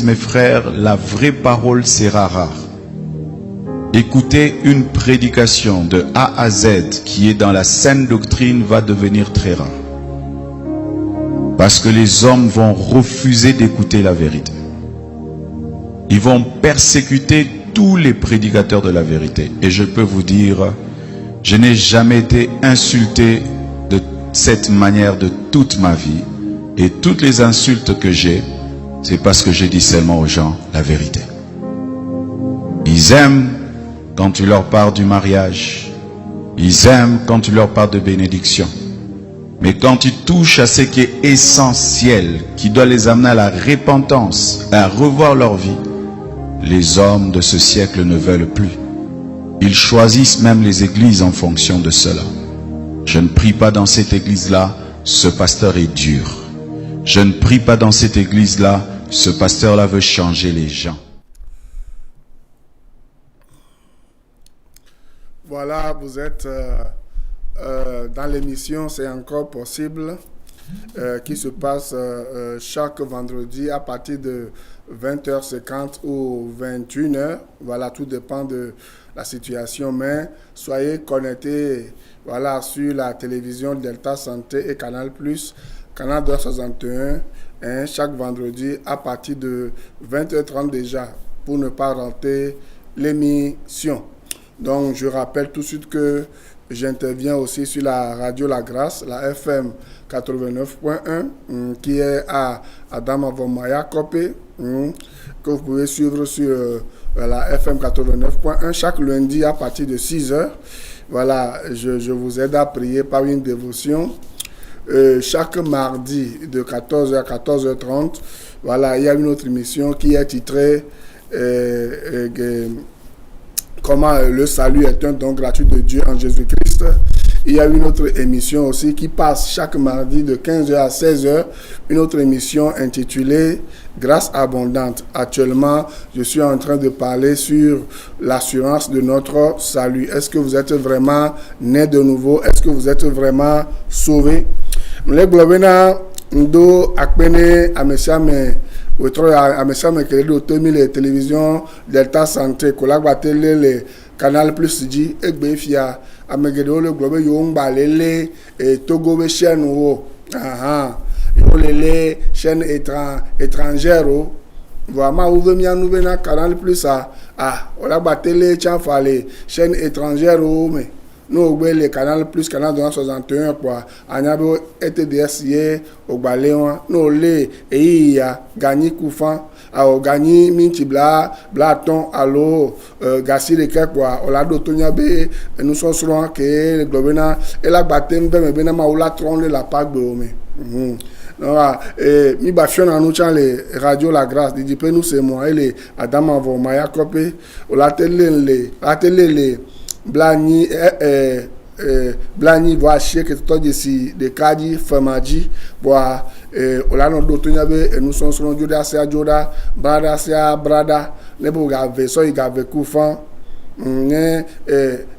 mes frères, la vraie parole sera rare. Écouter une prédication de A à Z qui est dans la saine doctrine va devenir très rare. Parce que les hommes vont refuser d'écouter la vérité. Ils vont persécuter tous les prédicateurs de la vérité. Et je peux vous dire, je n'ai jamais été insulté de cette manière de toute ma vie. Et toutes les insultes que j'ai, c'est parce que je dis seulement aux gens la vérité. Ils aiment quand tu leur parles du mariage. Ils aiment quand tu leur parles de bénédiction. Mais quand tu touches à ce qui est essentiel, qui doit les amener à la repentance, à revoir leur vie, les hommes de ce siècle ne veulent plus. Ils choisissent même les églises en fonction de cela. Je ne prie pas dans cette église-là, ce pasteur est dur. Je ne prie pas dans cette église-là, ce pasteur-là veut changer les gens. Voilà, vous êtes dans l'émission C'est encore possible, qui se passe chaque vendredi à partir de 20h50 ou 21h. Voilà, tout dépend de la situation, mais soyez connectés voilà, sur la télévision Delta Santé et Canal+, Canal 261, hein, chaque vendredi à partir de 20h30 déjà, pour ne pas rater l'émission. Donc, je rappelle tout de suite que j'interviens aussi sur la radio La Grâce, la FM 89.1, qui est à Adama-Vomaya, Kopé, que vous pouvez suivre sur la FM 89.1 chaque lundi à partir de 6h. Voilà, je vous aide à prier par une dévotion. Chaque mardi de 14h à 14h30, voilà, il y a une autre émission qui est titrée Comment le salut est un don gratuit de Dieu en Jésus-Christ. Il y a une autre émission aussi qui passe chaque mardi de 15h à 16h, une autre émission intitulée Grâce abondante. Actuellement, je suis en train de parler sur l'assurance de notre salut. Est-ce que vous êtes vraiment né de nouveau? Est-ce que vous êtes vraiment sauvé? Le globena ndo akpene amesiame wetro amesiame kele do tomi le télévision Delta Santé kolagba tele le Canal Plus di egbe fia amegedo le globe yo ngba lele e Togo be chaîne wo yo lele chaîne étrangère o vraiment ouvre mi anouve na Canal Plus olagba tele chanfale chaîne étrangère o mais nous le Canal Plus Canal 261 quoi anyabo ETDS ye ogbalewa no le eya gagné koufan a gagné mintibla blaton allo gasi de quoi olado tonyabe nous sommes que le globena et la batem be bena ma ola tron la pagbe o me mi bafion anu chan le radio La Grâce di pe nous c'est moi et le Adama Vomaya Kopé ola tele le Blani voa cheke to de kadi famaji boa olano do to nyabe enu sonson joda sia joda brada sia brada nebo ga ve so ga ve kufan ne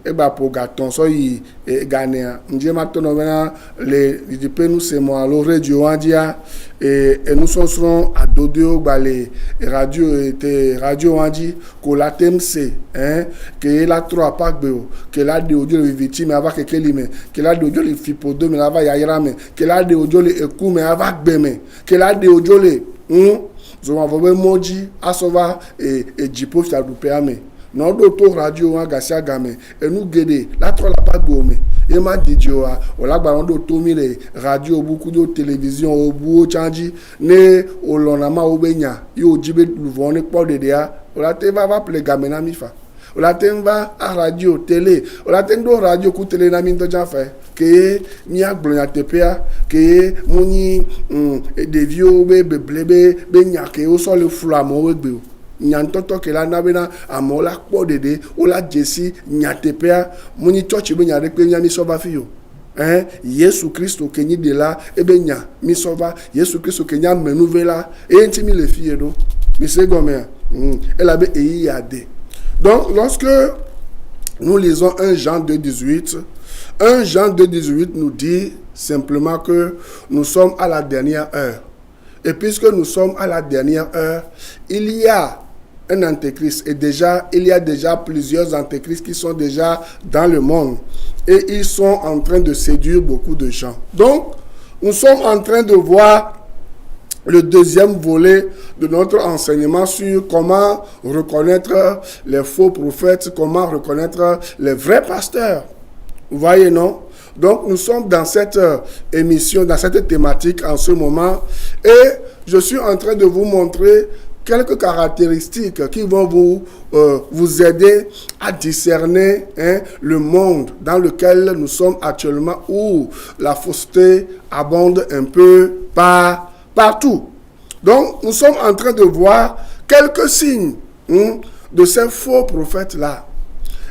egba po gaton so yi ganea nje matono bena le di penu se mo alo radio andia enu sonson adodio gba le radio andi ko la temse que la trois pack beo que la de odio le victime ava que kelime que la de odio le fipodo me ava yayira me que la de odio le eku me ava gbeme que la de odio le zo ma vobe moji asova e jipo fia dupe ame non d'auto radio wa gasia game enu gede la trois la pack beo me e ma didio a ola gba ndo to mi le radio beaucoup de télévision obu chanji ne olona ma obenya yo jibe luvon ne po de dia ola te va ple game na mi fa ola te va a radio télé ola te ndo radio ku télé na mi ndo jan fa ke mi agbonya tepea ke muni de vieux be blebe be nya ke o so le flamo we gbe nyantoto ke la na bena amola kpo dede ola jesi nyatepea muni church be nya de pe nya mi so ba fi yo Yesu Christo ke ni de la ebe nya mi so ba Yesu Christo ke nya menuvela e ntimi le fi edo mi se gome elle avait EIAD. Donc, lorsque nous lisons 1 Jean 2,18, 1 Jean 2,18 nous dit simplement que nous sommes à la dernière heure. Et puisque nous sommes à la dernière heure, il y a un antéchrist. Et déjà, il y a déjà plusieurs antéchrists qui sont déjà dans le monde. Et ils sont en train de séduire beaucoup de gens. Donc, nous sommes en train de voir le deuxième volet de notre enseignement sur comment reconnaître les faux prophètes, comment reconnaître les vrais pasteurs. Vous voyez, non? Donc, nous sommes dans cette émission, dans cette thématique en ce moment. Et je suis en train de vous montrer quelques caractéristiques qui vont vous aider à discerner le monde dans lequel nous sommes actuellement, où la fausseté abonde un peu partout. Donc, nous sommes en train de voir quelques signes de ces faux prophètes-là.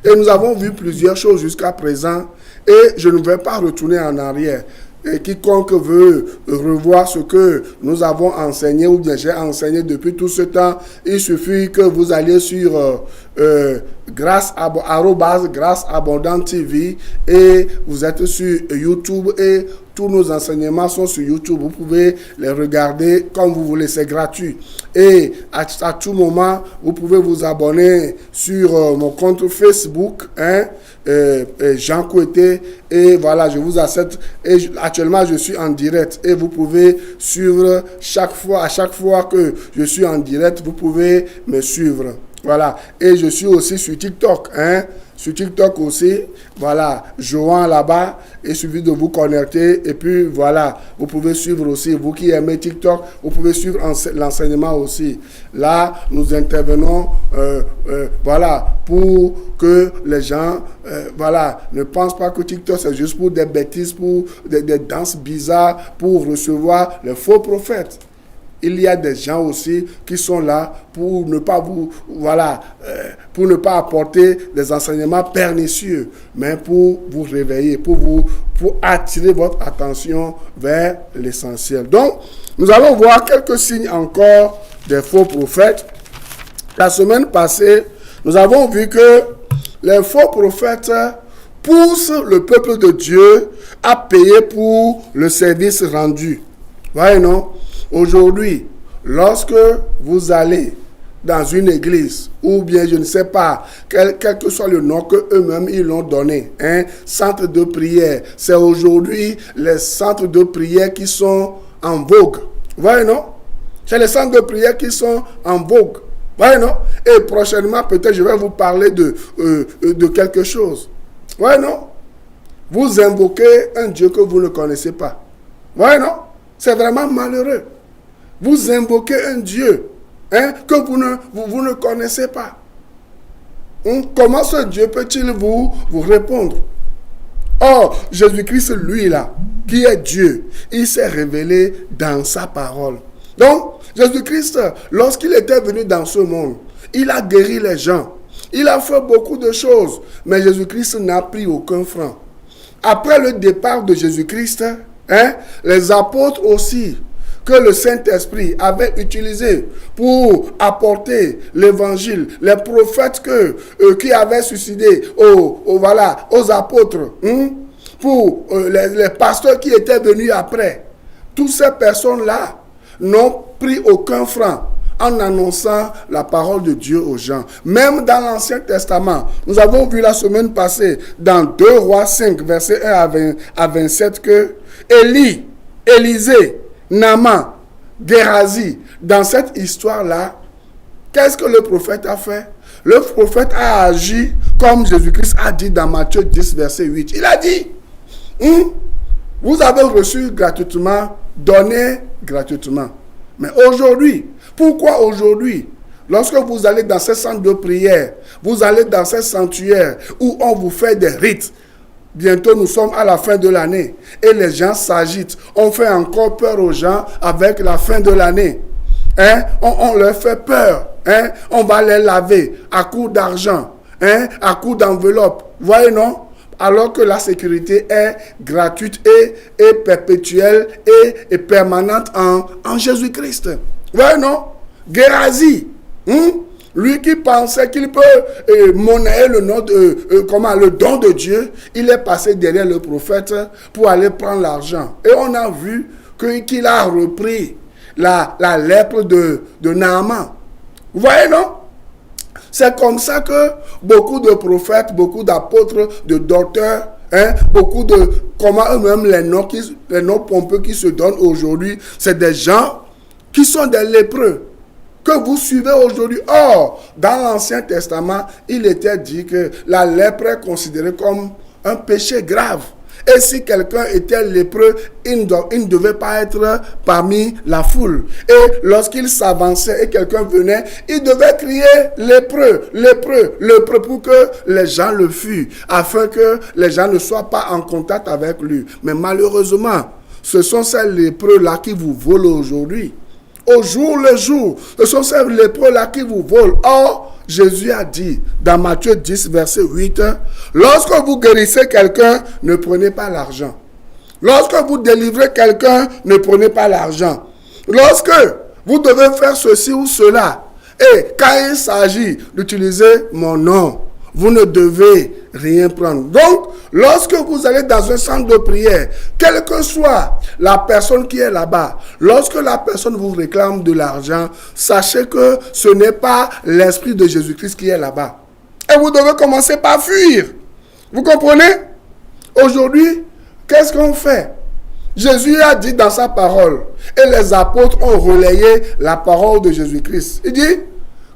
Et nous avons vu plusieurs choses jusqu'à présent, et je ne vais pas retourner en arrière. Et quiconque veut revoir ce que nous avons enseigné ou bien j'ai enseigné depuis tout ce temps, il suffit que vous alliez sur Grâce Abondante TV et vous êtes sur YouTube et tous nos enseignements sont sur YouTube. Vous pouvez les regarder comme vous voulez, c'est gratuit. Et à tout moment, vous pouvez vous abonner sur mon compte Facebook, Jean Kouété. Et voilà, je vous accepte. Et actuellement, je suis en direct. Et vous pouvez suivre à chaque fois que je suis en direct, vous pouvez me suivre. Voilà. Et je suis aussi sur TikTok, Sur TikTok aussi, voilà, Johan là-bas, il suffit de vous connecter et puis voilà, vous pouvez suivre aussi, vous qui aimez TikTok, vous pouvez suivre l'enseignement aussi. Là, nous intervenons, voilà, pour que les gens, voilà, ne pensent pas que TikTok c'est juste pour des bêtises, pour des danses bizarres, pour recevoir les faux prophètes. Il y a des gens aussi qui sont là pour ne pas pour ne pas apporter des enseignements pernicieux, mais pour vous réveiller, pour attirer votre attention vers l'essentiel. Donc, nous allons voir quelques signes encore des faux prophètes. La semaine passée, nous avons vu que les faux prophètes poussent le peuple de Dieu à payer pour le service rendu. Voyez, non? Aujourd'hui, lorsque vous allez dans une église, ou bien je ne sais pas, quel que soit le nom qu'eux-mêmes ils l'ont donné, centre de prière, c'est aujourd'hui les centres de prière qui sont en vogue. Vous voyez, non? C'est les centres de prière qui sont en vogue. Vous voyez, non? Et prochainement, peut-être, je vais vous parler de quelque chose. Vous voyez, non? Vous invoquez un Dieu que vous ne connaissez pas. Vous voyez, non? C'est vraiment malheureux. Vous invoquez un Dieu que vous ne connaissez pas. Comment ce Dieu peut-il vous répondre? Or, Jésus-Christ, lui là, qui est Dieu, il s'est révélé dans sa parole. Donc, Jésus-Christ, lorsqu'il était venu dans ce monde, il a guéri les gens. Il a fait beaucoup de choses, mais Jésus-Christ n'a pris aucun franc. Après le départ de Jésus-Christ, les apôtres aussi, que le Saint-Esprit avait utilisé pour apporter l'évangile, les prophètes qui avaient suicidé aux apôtres, pour les pasteurs qui étaient venus après, toutes ces personnes-là n'ont pris aucun franc en annonçant la parole de Dieu aux gens. Même dans l'Ancien Testament, nous avons vu la semaine passée, dans 2 Rois 5, versets 1 à 27, que Élisée, Naaman, Gérazi, dans cette histoire-là, qu'est-ce que le prophète a fait? Le prophète a agi comme Jésus-Christ a dit dans Matthieu 10, verset 8. Il a dit, vous avez reçu gratuitement, donnez gratuitement. Mais aujourd'hui, pourquoi aujourd'hui? Lorsque vous allez dans ces centres de prière, vous allez dans ces sanctuaires où on vous fait des rites. Bientôt, nous sommes à la fin de l'année et les gens s'agitent. On fait encore peur aux gens avec la fin de l'année. On leur fait peur. On va les laver à coup d'argent, à coup d'enveloppe. Voyez, non? Alors que la sécurité est gratuite et perpétuelle et permanente en Jésus-Christ. Voyez, non? Gérazi, lui qui pensait qu'il peut monnayer le don de Dieu, il est passé derrière le prophète pour aller prendre l'argent. Et on a vu qu'il a repris la lèpre de Naaman. Vous voyez, non? C'est comme ça que beaucoup de prophètes, beaucoup d'apôtres, de docteurs, beaucoup de, comment eux-mêmes les noms pompeux qui se donnent aujourd'hui, c'est des gens qui sont des lépreux, que vous suivez aujourd'hui. Or, dans l'Ancien Testament, il était dit que la lèpre est considérée comme un péché grave. Et si quelqu'un était lépreux, il ne devait pas être parmi la foule. Et lorsqu'il s'avançait et quelqu'un venait, il devait crier lépreux, lépreux, lépreux, pour que les gens le fuient, afin que les gens ne soient pas en contact avec lui. Mais malheureusement, ce sont ces lépreux-là qui vous volent aujourd'hui. Au jour le jour, ce sont ces lépreux-là qui vous volent. Or, Jésus a dit dans Matthieu 10, verset 8, lorsque vous guérissez quelqu'un, ne prenez pas l'argent. Lorsque vous délivrez quelqu'un, ne prenez pas l'argent. Lorsque vous devez faire ceci ou cela, et quand il s'agit d'utiliser mon nom, vous ne devez rien prendre. Donc, lorsque vous allez dans un centre de prière, quelle que soit la personne qui est là-bas, lorsque la personne vous réclame de l'argent, sachez que ce n'est pas l'Esprit de Jésus-Christ qui est là-bas. Et vous devez commencer par fuir. Vous comprenez? Aujourd'hui, qu'est-ce qu'on fait? Jésus a dit dans sa parole, et les apôtres ont relayé la parole de Jésus-Christ. Il dit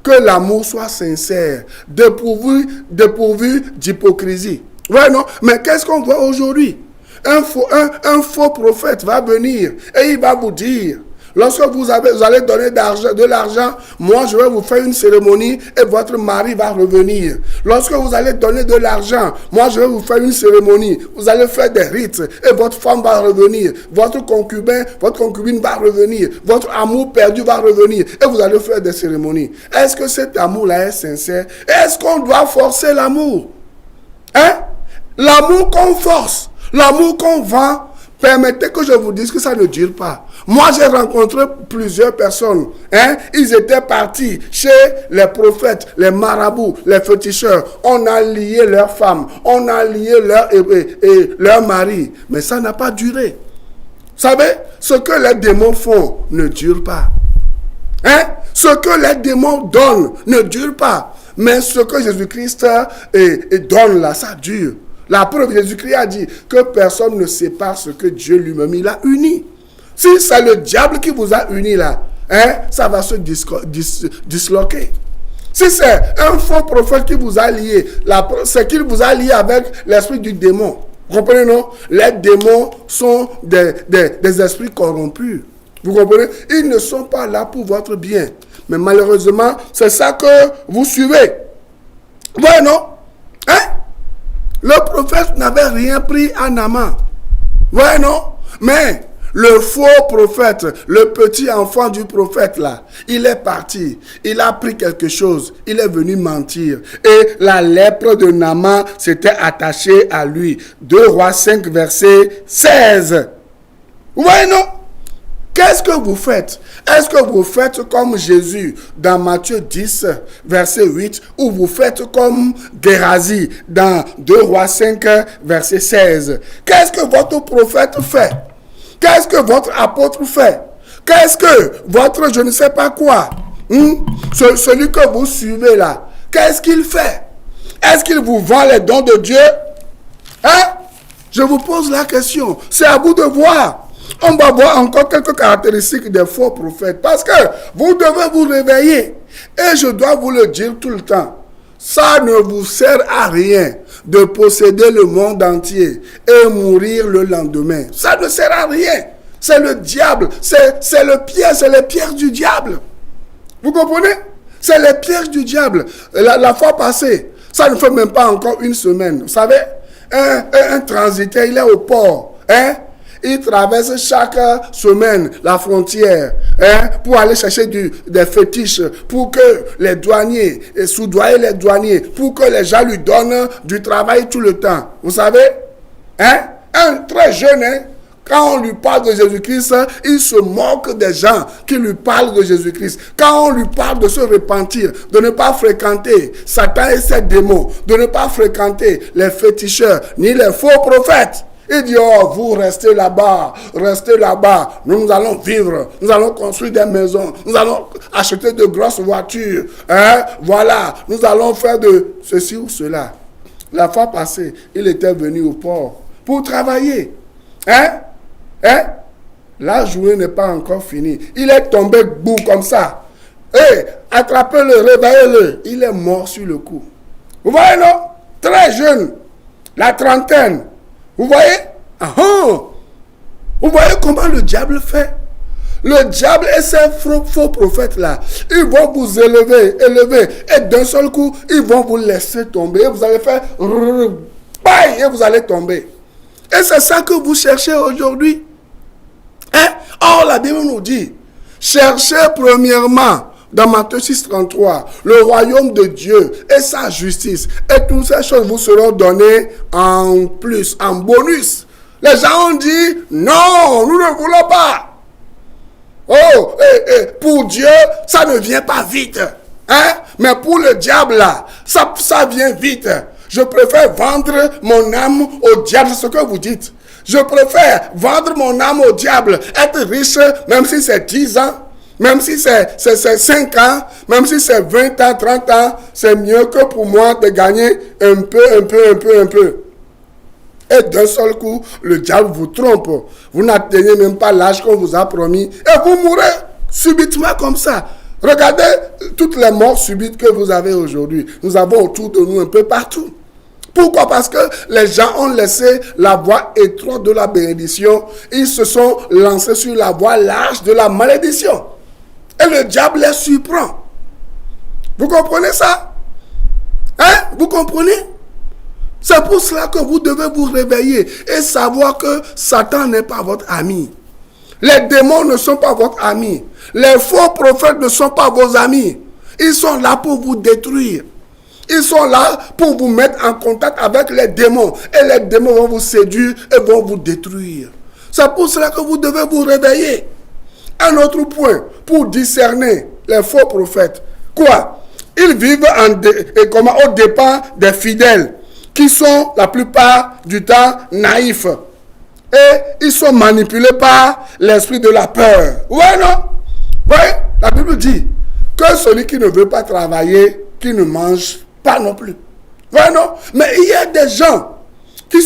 que l'amour soit sincère, dépourvu d'hypocrisie. Ouais, non? Mais qu'est-ce qu'on voit aujourd'hui? Un faux prophète va venir et il va vous dire, lorsque vous allez donner de l'argent, moi je vais vous faire une cérémonie et votre mari va revenir. Lorsque vous allez donner de l'argent, moi je vais vous faire une cérémonie. Vous allez faire des rites et votre femme va revenir. Votre concubine va revenir. Votre amour perdu va revenir et vous allez faire des cérémonies. Est-ce que cet amour-là est sincère? Est-ce qu'on doit forcer l'amour? L'amour qu'on force, l'amour qu'on vend, permettez que je vous dise que ça ne dure pas. Moi, j'ai rencontré plusieurs personnes. Ils étaient partis chez les prophètes, les marabouts, les féticheurs. On a lié leurs femmes, on a lié leur mari. Mais ça n'a pas duré. Vous savez, ce que les démons font ne dure pas. Ce que les démons donnent ne dure pas. Mais ce que Jésus-Christ donne là, ça dure. La preuve, Jésus-Christ a dit que personne ne sépare ce que Dieu lui-même il a uni. Si c'est le diable qui vous a uni là, ça va se disloquer. Si c'est un faux prophète qui vous a lié, c'est qu'il vous a lié avec l'esprit du démon. Vous comprenez, non? Les démons sont des esprits corrompus. Vous comprenez? Ils ne sont pas là pour votre bien. Mais malheureusement, c'est ça que vous suivez. Ouais, non? Le prophète n'avait rien pris à Naaman. Ouais, non? Mais le faux prophète, le petit enfant du prophète là, il est parti. Il a pris quelque chose. Il est venu mentir. Et la lèpre de Naaman s'était attachée à lui. 2 Rois 5, verset 16. Ouais, non? Qu'est-ce que vous faites? Est-ce que vous faites comme Jésus dans Matthieu 10, verset 8, ou vous faites comme Gérasie dans 2 Rois 5, verset 16? Qu'est-ce que votre prophète fait? Qu'est-ce que votre apôtre fait? Qu'est-ce que votre je ne sais pas quoi? Celui que vous suivez là, qu'est-ce qu'il fait? Est-ce qu'il vous vend les dons de Dieu? Je vous pose la question. C'est à vous de voir. On va voir encore quelques caractéristiques des faux prophètes. Parce que vous devez vous réveiller. Et je dois vous le dire tout le temps. Ça ne vous sert à rien de posséder le monde entier et mourir le lendemain. Ça ne sert à rien. C'est le diable. C'est le piège. C'est les pièges du diable. Vous comprenez? C'est les pièges du diable. La fois passée, ça ne fait même pas encore une semaine. Vous savez, un transitaire, il est au port. Il traverse chaque semaine la frontière pour aller chercher des fétiches, pour que les douaniers, soudoyer les douaniers, pour que les gens lui donnent du travail tout le temps. Vous savez, un très jeune, quand on lui parle de Jésus-Christ, il se moque des gens qui lui parlent de Jésus-Christ. Quand on lui parle de se repentir, de ne pas fréquenter Satan et ses démons, de ne pas fréquenter les féticheurs, ni les faux prophètes, Il dit, oh, vous restez là-bas, nous allons vivre, nous allons construire des maisons, nous allons acheter de grosses voitures, hein? Voilà, nous allons faire de ceci ou cela. La fois passée, il était venu au port pour travailler. Hein? La journée n'est pas encore finie. Il est tombé bout comme ça. Attrapez-le, réveillez-le. Il est mort sur le coup. Vous voyez, non? Très jeune. La trentaine. Vous voyez? Vous voyez comment le diable fait? Le diable et ses faux prophètes-là, ils vont vous élever, et d'un seul coup, ils vont vous laisser tomber. Et vous allez faire et vous allez tomber. Et c'est ça que vous cherchez aujourd'hui. Or, la Bible nous dit, cherchez premièrement, dans Matthieu 6,33, le royaume de Dieu et sa justice. Et toutes ces choses vous seront données en plus, en bonus. Les gens ont dit, non, nous ne voulons pas. Pour Dieu, ça ne vient pas vite. Mais pour le diable, là, ça vient vite. Je préfère vendre mon âme au diable, c'est ce que vous dites. Je préfère vendre mon âme au diable, être riche, même si c'est 10 ans, même si c'est 5 ans, même si c'est 20 ans, 30 ans, c'est mieux que pour moi de gagner un peu. Et d'un seul coup, le diable vous trompe. Vous n'atteignez même pas l'âge qu'on vous a promis. Et vous mourrez subitement comme ça. Regardez toutes les morts subites que vous avez aujourd'hui. Nous avons autour de nous un peu partout. Pourquoi? Parce que les gens ont laissé la voie étroite de la bénédiction. Ils se sont lancés sur la voie large de la malédiction. Et le diable les surprend. Vous comprenez ça? Vous comprenez? C'est pour cela que vous devez vous réveiller et savoir que Satan n'est pas votre ami. Les démons ne sont pas votre ami. Les faux prophètes ne sont pas vos amis. Ils sont là pour vous détruire. Ils sont là pour vous mettre en contact avec les démons. Et les démons vont vous séduire et vont vous détruire. C'est pour cela que vous devez vous réveiller. Un autre point pour discerner les faux prophètes. Quoi? Ils vivent au dépens des fidèles, qui sont la plupart du temps naïfs. Et ils sont manipulés par l'esprit de la peur. Ouais, non? Ouais, la Bible dit que celui qui ne veut pas travailler, qui ne mange pas non plus. Ouais, non? Mais il y a des gens qui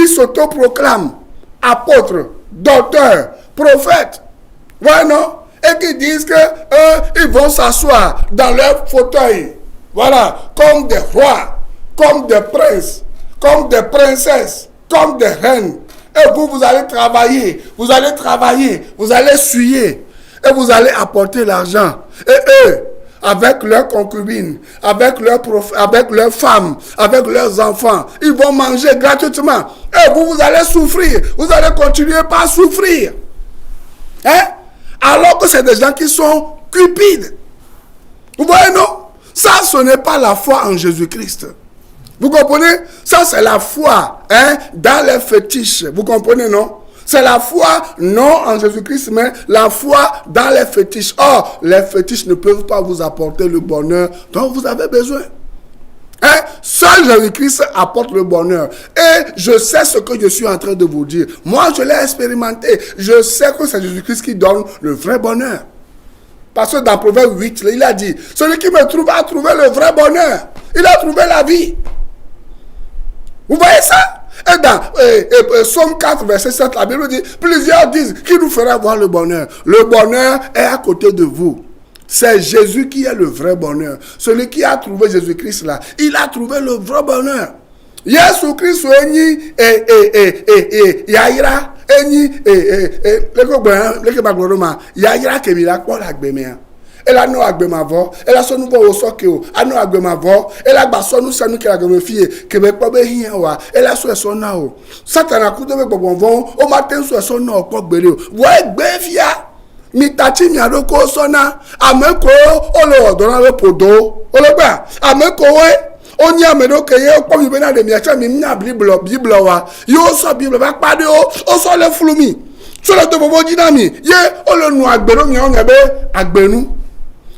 s'autoproclament apôtres, docteurs, prophètes. Ouais, non? Et qui disent que ils vont s'asseoir dans leur fauteuil. Voilà, comme des rois, comme des princes, comme des princesses, comme des reines. Et vous allez travailler, vous allez suer, et vous allez apporter l'argent. Et eux, avec leurs concubines, avec leurs femmes, avec leurs enfants, ils vont manger gratuitement. Et vous allez souffrir, vous allez continuer par souffrir. Alors que c'est des gens qui sont cupides. Vous voyez, non? Ça, ce n'est pas la foi en Jésus-Christ. Vous comprenez? Ça, c'est la foi dans les fétiches. Vous comprenez, non? C'est la foi, non en Jésus-Christ, mais la foi dans les fétiches. Or, les fétiches ne peuvent pas vous apporter le bonheur dont vous avez besoin. Seul Jésus-Christ apporte le bonheur. Et je sais ce que je suis en train de vous dire. Moi, je l'ai expérimenté. Je sais que c'est Jésus-Christ qui donne le vrai bonheur. Parce que dans Proverbe 8, il a dit, celui qui me trouve a trouvé le vrai bonheur. Il a trouvé la vie. Vous voyez ça? Et dans Somme 4, verset 7, la Bible dit, plusieurs disent, qui nous fera voir le bonheur? Le bonheur est à côté de vous. C'est Jésus qui est le vrai bonheur. Celui qui a trouvé Jésus-Christ là, il a trouvé le vrai bonheur. Jésus-Christ eni yaira eni yaira kebila kwa agbemea. Elle a no agbemavo, elle a son nouveau osokeo, a no agbemavo, elle a basonu sanu ke agbemefie, kebe pobe hian wa, elle a so son nao. Satana ku de gbonvon, o matin so son nao po gbere. Wo gbefia. Mitachi miadoko sona ameko olo odona we podo ologba ameko we oni amedoke ye po mi bena de miacha mi nya bible wa yo so bible ba pade o so le flumi so le to bobo jinami ye olo nu agbero mi on be agbenu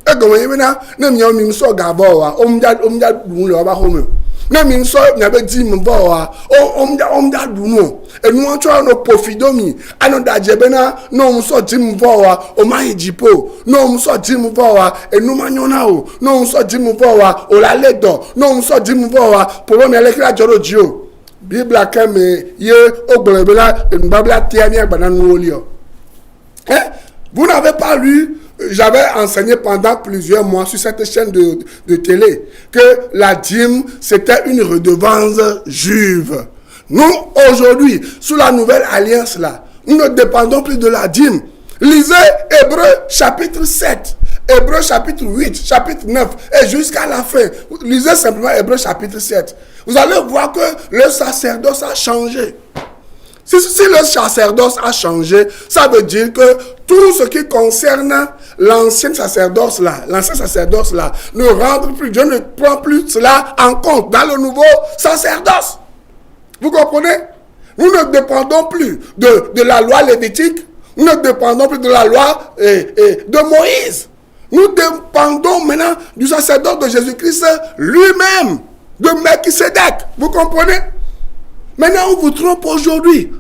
e go ye bena na mi on mi so gabo wa omja dun le ba homo na mi nso na be di mi bo wa om da du no enu on try no pofidomi ano da jebe na no om so di mi bo wa o ma hijipo no om so di mi bo wa enu ma nyona o no om so di mi bo wa o la ledo no om so di mi bo wa polo mi elekira joro ji o Bible keme ye ogbelebela enu babla tia mi agba na nu oli o. Vous n'avez pas lu, j'avais enseigné pendant plusieurs mois sur cette chaîne de télé que la dîme, c'était une redevance juive. Nous, aujourd'hui, sous la nouvelle alliance là, nous ne dépendons plus de la dîme. Lisez Hébreux chapitre 7, Hébreux chapitre 8, chapitre 9 et jusqu'à la fin. Lisez simplement Hébreux chapitre 7. Vous allez voir que le sacerdoce a changé. Si le sacerdoce a changé, ça veut dire que tout ce qui concerne l'ancien sacerdoce là, ne rentre plus, Dieu ne prend plus cela en compte dans le nouveau sacerdoce. Vous comprenez? Nous ne dépendons plus de la loi lévitique, nous ne dépendons plus de la loi de Moïse. Nous dépendons maintenant du sacerdoce de Jésus-Christ lui-même, de Melchisédek. Vous comprenez? Maintenant, on vous trompe aujourd'hui.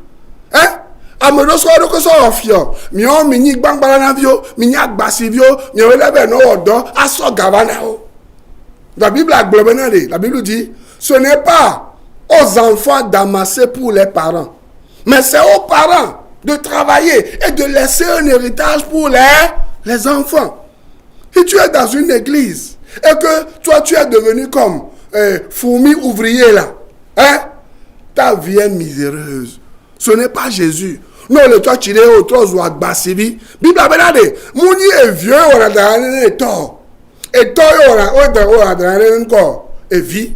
Hein? Amedo so do ko so ofio. Mi on mi ni gbangbara na vio, mi ni agbasi vio, mi o lebe no odo, aso gavana o. La Bible a globé. La Bible dit, ce n'est pas aux enfants d'amasser pour les parents, mais c'est aux parents de travailler et de laisser un héritage pour les enfants. Si tu es dans une église et que toi tu es devenu comme fourmi ouvrier là, hein? Ta vie est miséreuse. Ce n'est pas Jésus. Non, le toi tiré au troisième ou à Bassivi. Bible a benade. Mouni est vieux, on a dans les torts. Et toi, on a dans les corps. Et vie.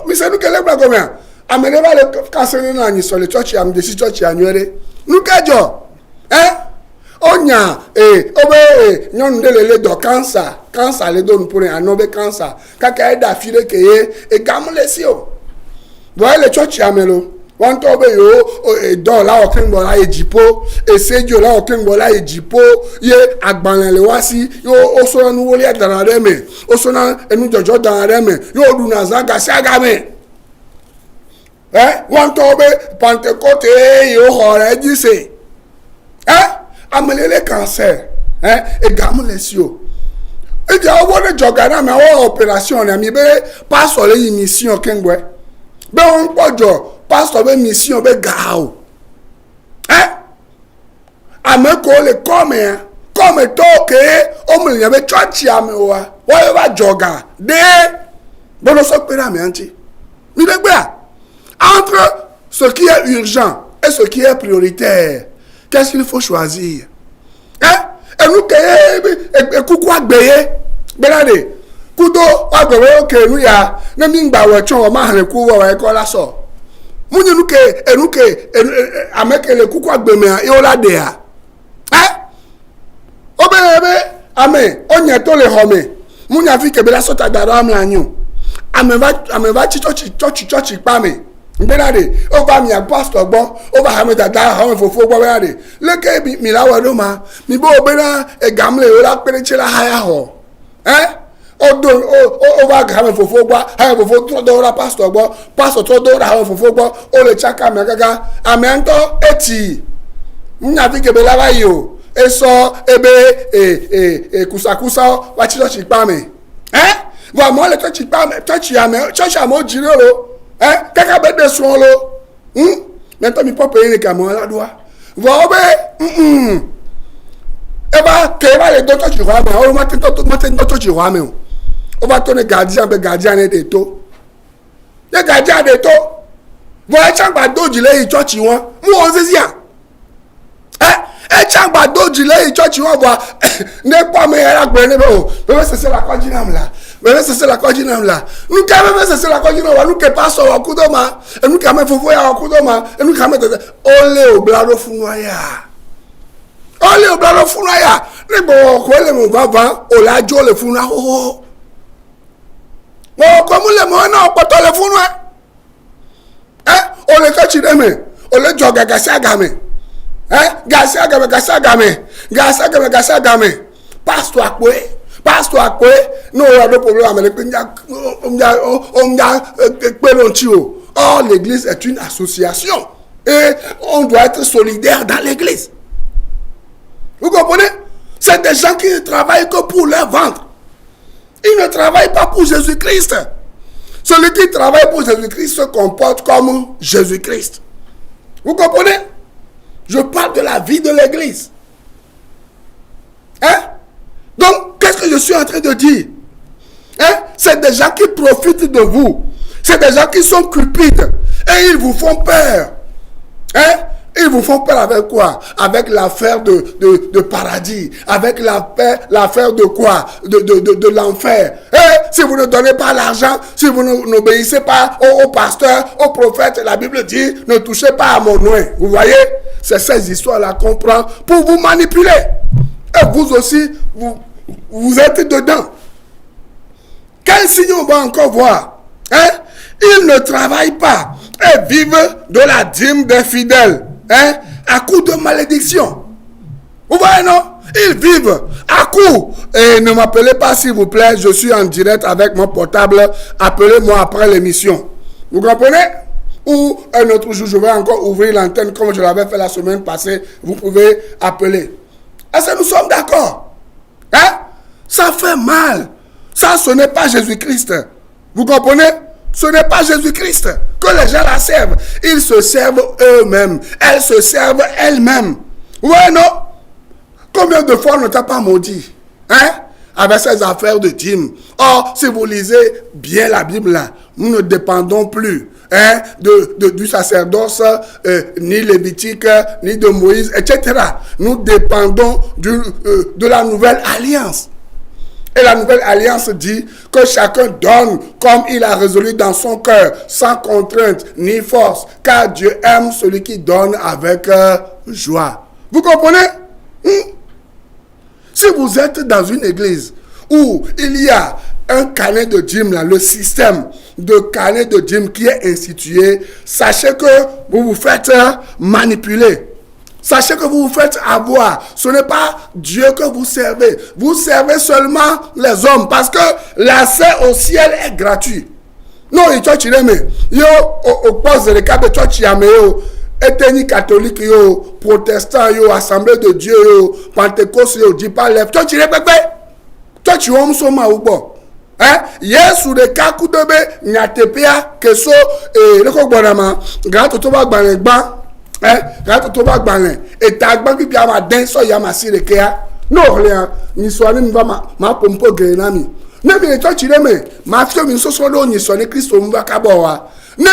Mais c'est nous qui l'avons combien? Amenez pas le cancer de sur le toi, tu as des situations qui annuelles. Nous, qu'est-ce hein? On y a, nous avons des cancer. Cancer, les dons pour un noble cancer. Quand il y a des filles qui est gamme les sios. Voyez le church amelo. Wan tobe yo e don la okin bola e jipo e sejo la okin bola e jipo ye agbanle le wasi yo osona nu wole dan reme osona enu jojo dan reme yo du na zaga saga me wan tobe Pentecote yo hore dise amelele cancer e gamle sio e dia wo de jogana me wo operation na mi be pastor le mission kengwe be on pojo pastor be mission be gao ameko le comme toke o me be church amewa wo ba joga de bono so pera me anti mi de gba entre ce qui est urgent et ce qui est prioritaire, qu'est-ce qu'il faut choisir? Et nous que coucou agbeye belade kudo agbeye oke nu ya na mi ngba wechon o ma han ku wa ko la so munye nuke ameke le kuku agbeme e ola de a obebe ame onye to le home munye afi ke be la so ta dara am lanyu ameva church pa me ngbelade o ba mi a pastor gbo o ba ha me dada ha me fofo gbo belade leke mi la wa do ma mi bo obera e gamle o la pere chela ha ya ho o va ga fofo gba ha fofo to do ra pastor to do ra fofo gbo o le chaka me gaga amento eti nya fi ke be la ba yo e so ebe kusakusa wa church pa me wa mo le church pa me church am o jiroro kaka be de so lo mento mi pope ni ka mo la doa wa obe eba ke ba le do church wa me o ma tin to church wa me o va tourner gardien de to le gardien de to vo e changba doji le church won mu o zezia e changba doji le church won vo ne pa me era gbe ne o be se la kojinam la nuka be se la kojinam wa nuke pastor wa kudoma e nuka me fofo ya wa kudoma e nuka me ole o blaro funwa ya ni bo ko le mo baba o la jo le funwa ho wọ́n kọ́ múlẹ̀ mọ́ náà pọ̀tọ́ lè fún o lè kọ́ tìrẹ mi o lè jọ gàgàsí àgàmì gàsí àgàmì pásítọ̀ àpò Pasteur quoi, nous avons des problèmes avec Or, l'église est une association. Et on doit être solidaire dans l'église. Vous comprenez? C'est des gens qui ne travaillent que pour leur ventre. Ils ne travaillent pas pour Jésus-Christ. Celui qui travaille pour Jésus-Christ se comporte comme Jésus-Christ. Vous comprenez? Je parle de la vie de l'église. Hein? Donc, qu'est-ce que je suis en train de dire? Hein? C'est des gens qui profitent de vous. C'est des gens qui sont cupides. Et ils vous font peur. Hein? Ils vous font peur avec quoi? Avec l'affaire de paradis. Avec l'affaire de quoi? De l'enfer. Si vous ne donnez pas l'argent, si vous n'obéissez pas au pasteur, au prophète, la Bible dit, ne touchez pas à mon nom. Vous voyez? C'est ces histoires-là qu'on prend pour vous manipuler. Et vous aussi, vous êtes dedans. Quel signe on va encore voir? Hein? Ils ne travaillent pas et vivent de la dîme des fidèles. Hein? À coup de malédiction. Vous voyez, non? Ils vivent à coup. Et ne m'appelez pas, s'il vous plaît. Je suis en direct avec mon portable. Appelez-moi après l'émission. Vous comprenez? Ou un autre jour, je vais encore ouvrir l'antenne comme je l'avais fait la semaine passée. Vous pouvez appeler. Est-ce que nous sommes d'accord? Hein? Ça fait mal. Ça, ce n'est pas Jésus-Christ. Vous comprenez? Ce n'est pas Jésus-Christ que les gens la servent. Ils se servent eux-mêmes. Elles se servent elles-mêmes. Vous voyez, non? Combien de fois on ne t'a pas maudit? Hein? Avec ces affaires de dîmes. Or, si vous lisez bien la Bible, là, nous ne dépendons plus du sacerdoce, ni lévitique, ni de Moïse, etc. Nous dépendons de la nouvelle alliance. Et la nouvelle alliance dit que chacun donne comme il a résolu dans son cœur, sans contrainte ni force, car Dieu aime celui qui donne avec joie. Vous comprenez? Si vous êtes dans une église où il y a un carnet de dîmes, là, le système de carnet de dîmes qui est institué, sachez que vous vous faites manipuler. Sachez que vous vous faites avoir. Ce n'est pas Dieu que vous servez. Vous servez seulement les hommes parce que l'accès au ciel est gratuit. Non, il faut tirer mais yo au poste de cas de toi tu as yo éteni catholique yo protestant yo assemblée de Dieu yo pentecôte yo dit pas lève toi tirer bébé. Toi tu homme soma ou bon. Hein? Yesu de cas coup de be nyatepia keso et le ko bonama grand to ba gban quand tu vas gagner et ta banque qui a ma denso ya ma sirekea non rien ni soit ni va ma pompo grenami ne me toi tu me ma fille mi so so do ni so ni Christo mba ka bo wa ne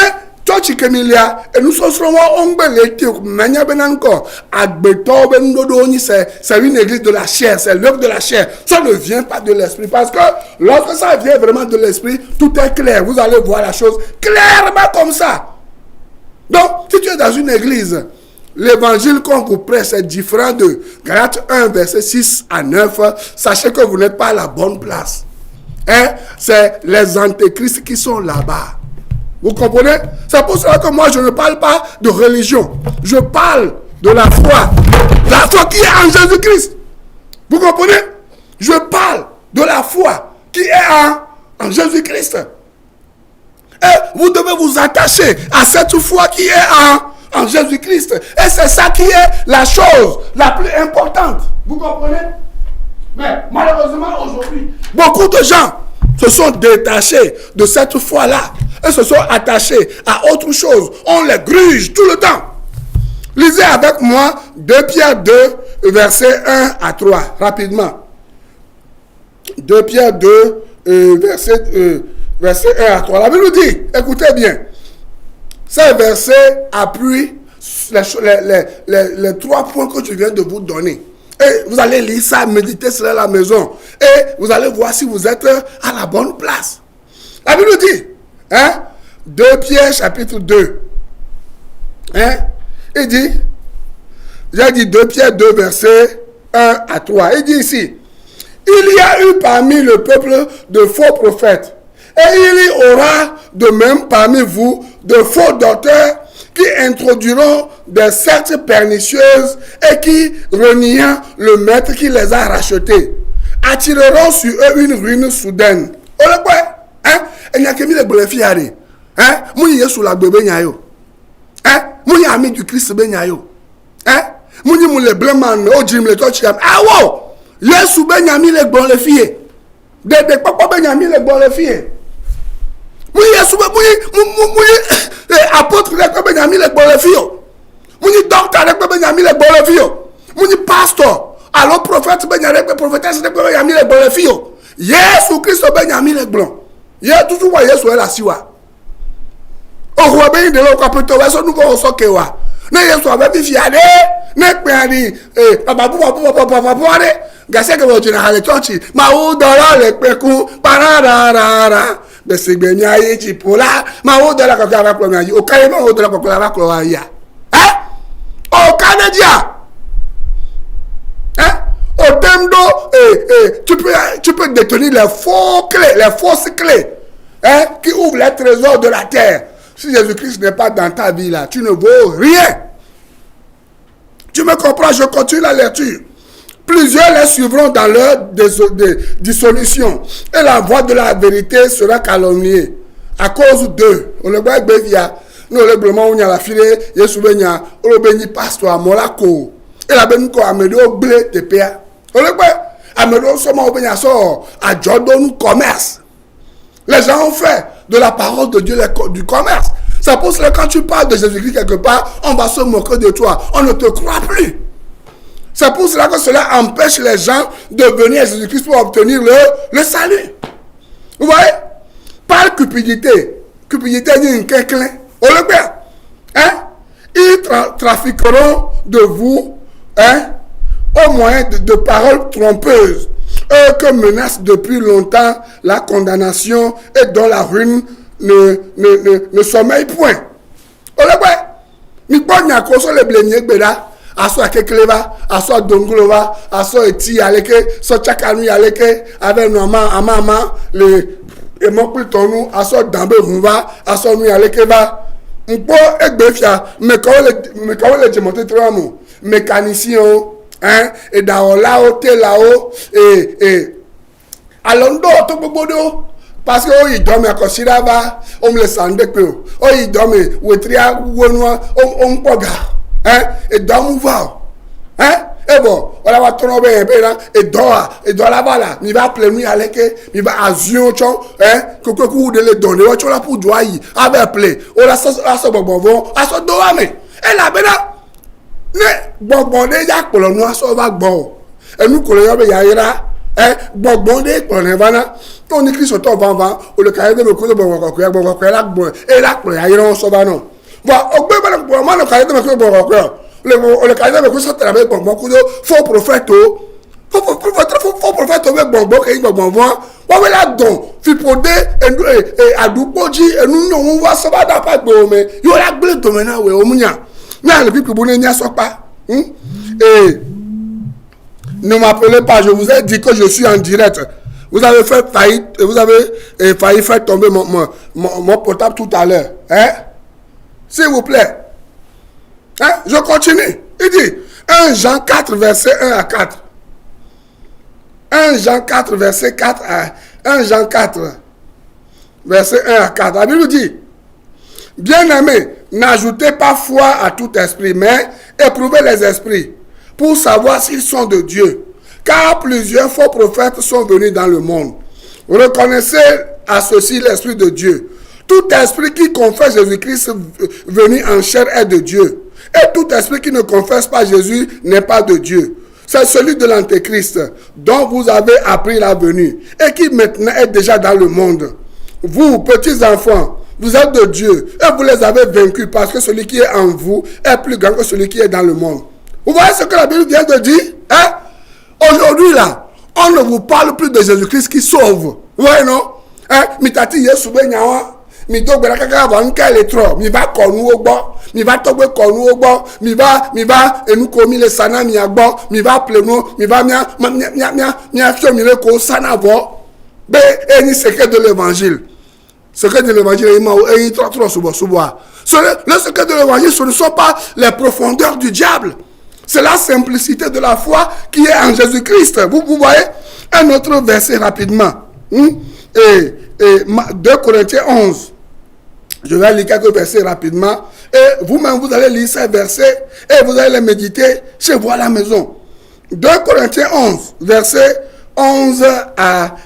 toi tu kemilia et nous so so wa ongbele te manya benanko agbeto ben do ni c'est une église de la chair, c'est l'œuvre de la chair. Ça ne vient pas de l'esprit parce que lorsque ça vient vraiment de l'esprit, tout est clair. Vous allez voir la chose clairement comme ça. Donc, si tu es dans une église, l'évangile qu'on vous prête, c'est différent de Galates 1, verset 6 à 9. Sachez que vous n'êtes pas à la bonne place. Hein? C'est les antéchrists qui sont là-bas. Vous comprenez? C'est pour cela que moi, je ne parle pas de religion. Je parle de la foi. La foi qui est en Jésus-Christ. Vous comprenez? Je parle de la foi qui est en Jésus-Christ. Et vous devez vous attacher à cette foi qui est en Jésus-Christ. Et c'est ça qui est la chose la plus importante. Vous comprenez? Mais malheureusement aujourd'hui, beaucoup de gens se sont détachés de cette foi-là. Et se sont attachés à autre chose. On les gruge tout le temps. Lisez avec moi 2 Pierre 2, verset 1 à 3, rapidement. 2 Pierre 2, verset 1 à 3. La Bible dit, écoutez bien, ces versets appuient les 3 points que je viens de vous donner. Et vous allez lire ça, méditer sur la maison. Et vous allez voir si vous êtes à la bonne place. La Bible dit, 2 Pierre chapitre 2. Il dit, j'ai dit 2 Pierre 2 verset 1 à 3. Il dit ici, il y a eu parmi le peuple de faux prophètes. Et il y aura de même parmi vous de faux docteurs qui introduiront des sectes pernicieuses et qui reniant le maître qui les a rachetés. attireront sur eux une ruine soudaine. On le voit, hein? Il n'y a que mis les bonnes hein? Mouni Yesu la bébé nyayo. Hein? Mouni ami du Christ ben nyayo. Hein? Mouni moule bleman o jim le touch yam. Ah wow! Yesu ben yami les bonnes filles. De papa ben yami les bonnes filles. Mouni Yesu ben mouni apôtre les ben yami les bonnes filles. Mouni docteur les ben yami les bonnes filles. Mouni pasteur. Alors prophète ben yami les prophétesse les ben yami les bonnes filles. Yesu Christ ben yami les blancs. Y'a toujours wa Yesu est la siwa. O roi ben de l'autre capito wa so nous ko so ke wa. Na Yesu aba fi ade, na pe ani papa gase ke wo jina hale church ma o dora le pe ku pararara be segbe mi aye ji pola ma o dora ko ka ba pro mi aye o kai ma o dora ko la ba ko wa ya. O Canadien. Au temdo, tu peux détenir les fausses clés, hein, qui ouvrent les trésors de la terre. Si Jésus-Christ n'est pas dans ta vie là, tu ne vaux rien. Tu me comprends, je continue la lecture. Plusieurs les suivront dans leur dissolution et la voix de la vérité sera calomniée à cause d'eux. On le voit bien, nous le blanc on y a la filée, Yesu benya, on le béni pasteur Molako. Et la béni ko amedo blé te pea. On le voit, amedo soma au benya so à Jordan commerce. Les gens ont fait de la parole de Dieu du commerce. C'est pour cela que quand tu parles de Jésus-Christ quelque part, on va se moquer de toi. On ne te croit plus. C'est pour cela que cela empêche les gens de venir à Jésus-Christ pour obtenir le salut. Vous voyez? Par cupidité. Cupidité dit un quinquelin. On le voit. Hein? Ils trafiqueront de vous, hein, au moyen de paroles trompeuses. Eux que menace depuis longtemps la condamnation et dont la ruine ne sommeille point. On le voit. Mi bon na ko so le blenye gbeda aso akekeleva aso dongolova aso eti aleke so chakanu aleke avec normal amama le emo plutonu aso dambe runva aso nu aleke va npo egbefia me ko le jemote tramo mécanicien hein et dans là o te là o et alondo to gbogbodò parce que il dorme à Kosirava, on me le sande que il dorme wetria wonwa on poga hein et dorme va hein et bon on va tomber là et dort là-bas là il va plein avec il va azion chon hein kokoku de le donner on là pour doyer avec play on la so bonbon aso do ame et là bena ne bonbon de jak polo no aso va gbon et nous ko le yo be yaira bon de on vana on écrit sur ton vent ou le cahier de me cause bon la bon et là pour y on so va non va au be bon moi le cahier de me cause bon le cahier de me cause ça travaille bon faux prophète faux prophète bon que bon on va là don fi podé et adupoji et nous on va ça va pas bon mais yo la blé domena we omunya mais le people bonne nya so pas et ne m'appelez pas, je vous ai dit que je suis en direct. Vous avez fait faillite, vous avez failli faire tomber mon portable tout à l'heure. Hein? S'il vous plaît. Hein? Je continue. Il dit 1 Jean 4, verset 1 à 4. 1 Jean 4, verset 4 à 1 Jean 4, verset 1 à 4. La Bible dit, bien-aimés, n'ajoutez pas foi à tout esprit, mais éprouvez les esprits, pour savoir s'ils sont de Dieu. Car plusieurs faux prophètes sont venus dans le monde. Reconnaissez à ceci l'Esprit de Dieu. Tout esprit qui confesse Jésus-Christ venu en chair est de Dieu. Et tout esprit qui ne confesse pas Jésus n'est pas de Dieu. C'est celui de l'Antéchrist, dont vous avez appris la venue, et qui maintenant est déjà dans le monde. Vous, petits enfants, vous êtes de Dieu, et vous les avez vaincus, parce que celui qui est en vous est plus grand que celui qui est dans le monde. Vous voyez ce que la Bible vient de dire? Hein? Aujourd'hui, là, on ne vous parle plus de Jésus-Christ qui sauve. Vous voyez, non? Hein? Mitati Yesu benyawa. Mi do gbera kaka va nka eletro. Mi va konu ogbo. Mi va togbe konu ogbo. Mi va enu komi le sana mi agbo. Mi va pleno. Mi va mia fio mi le ko sana vo. Be eni secret de l'évangile. Secret de l'évangile est trop souvent. Le secret de l'évangile, ce ne sont pas les profondeurs du diable. C'est la simplicité de la foi qui est en Jésus-Christ. Vous voyez, Un autre verset rapidement. Et 2 Corinthiens 11. Je vais lire quelques versets rapidement. Et vous-même, vous allez lire ces versets et vous allez les méditer chez vous à la maison. 2 Corinthiens 11, verset 11 à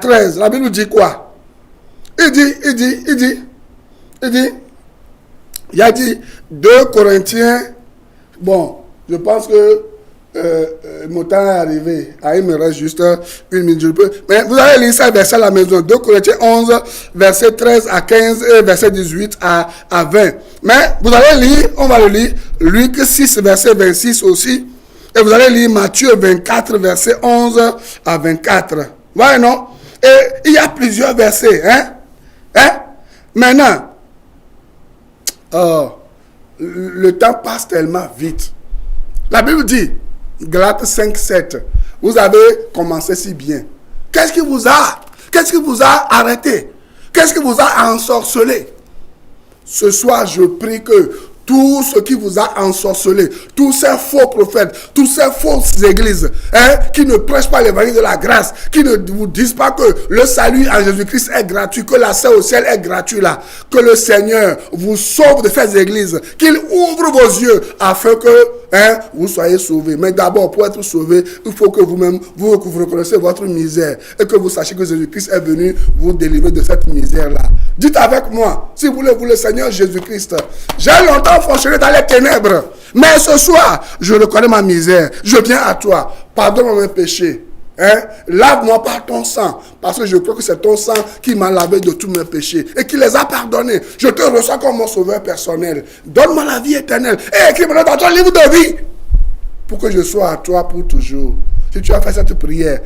13. La Bible dit quoi? Il a dit 2 Corinthiens. Bon, je pense que mon temps est arrivé. Il me reste juste une minute. Mais vous allez lire ça verset à la maison. 2 Corinthiens 11, verset 13 à 15 et verset 18 à 20. Mais vous allez lire, on va le lire, Luc 6, verset 26 aussi. Et vous allez lire Matthieu 24, verset 11 à 24. Voilà, non? Et il y a plusieurs versets. Maintenant, le temps passe tellement vite. La Bible dit, Galates 5, 7, vous avez commencé si bien. Qu'est-ce qui vous a arrêté? Qu'est-ce qui vous a ensorcelé? Ce soir, je prie que tout ce qui vous a ensorcelé, tous ces faux prophètes, toutes ces fausses églises, qui ne prêchent pas l'évangile de la grâce, qui ne vous disent pas que le salut en Jésus-Christ est gratuit, que l'accès au ciel est gratuit là, que le Seigneur vous sauve de ces églises, qu'il ouvre vos yeux afin que vous soyez sauvés. Mais d'abord, pour être sauvé, il faut que vous-même, vous reconnaissiez votre misère et que vous sachiez que Jésus-Christ est venu vous délivrer de cette misère-là. Dites avec moi, si vous voulez, vous le Seigneur Jésus-Christ, j'ai longtemps fonctionné dans les ténèbres, mais ce soir, je reconnais ma misère, je viens à toi, pardonne mes péchés. Lave-moi par ton sang, parce que je crois que c'est ton sang qui m'a lavé de tous mes péchés et qui les a pardonnés. Je te reçois comme mon sauveur personnel. Donne-moi la vie éternelle et écris-moi dans ton livre de vie pour que je sois à toi pour toujours. Si tu as fait cette prière,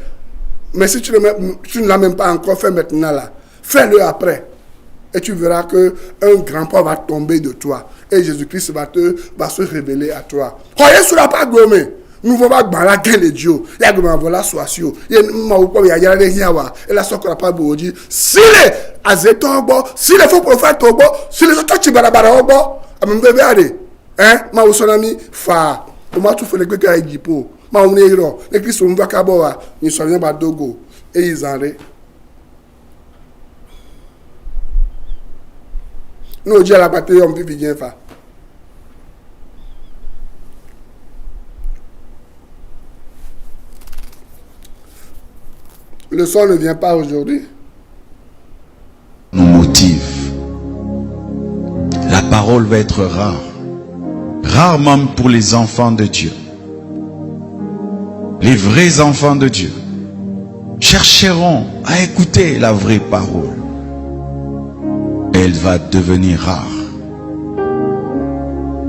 mais si tu ne l'as même pas encore fait maintenant là, fais-le après et tu verras que un grand poids va tomber de toi et Jésus-Christ va se révéler à toi. Croyez sur la part gommée. Nous voulons pas la gueule de Dieu. Il y a des voilà socio. Il y a des gens et la socra pas beau dit. Si les azeton bo, si les faux prophètes bo, si les autres chibarabara bo, amem bébé allez. Ma usonami fa. Comment tu fais le que a dit pour. Ma on est ro. Les Christ on va kaboa. Ils sont bien badogo et ils en ré. Nous Dieu la bataille on vit bien fa. Le son ne vient pas aujourd'hui. Nous motive. La parole va être rare. Rare même pour les enfants de Dieu. Les vrais enfants de Dieu chercheront à écouter la vraie parole. Elle va devenir rare.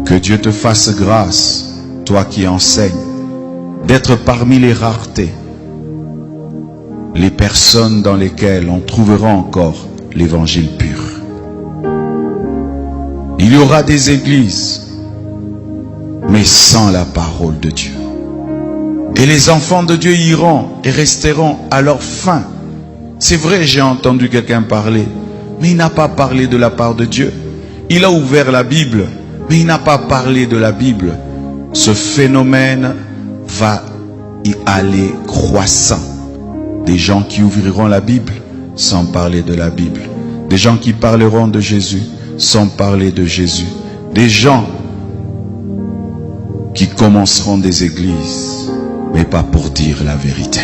Que Dieu te fasse grâce, toi qui enseignes, d'être parmi les raretés. Les personnes dans lesquelles on trouvera encore l'évangile pur. Il y aura des églises, mais sans la parole de Dieu. Et les enfants de Dieu iront et resteront à leur fin. C'est vrai, j'ai entendu quelqu'un parler, mais il n'a pas parlé de la part de Dieu. Il a ouvert la Bible, mais il n'a pas parlé de la Bible. Ce phénomène va y aller croissant. Des gens qui ouvriront la Bible sans parler de la Bible. Des gens qui parleront de Jésus sans parler de Jésus. Des gens qui commenceront des églises, mais pas pour dire la vérité.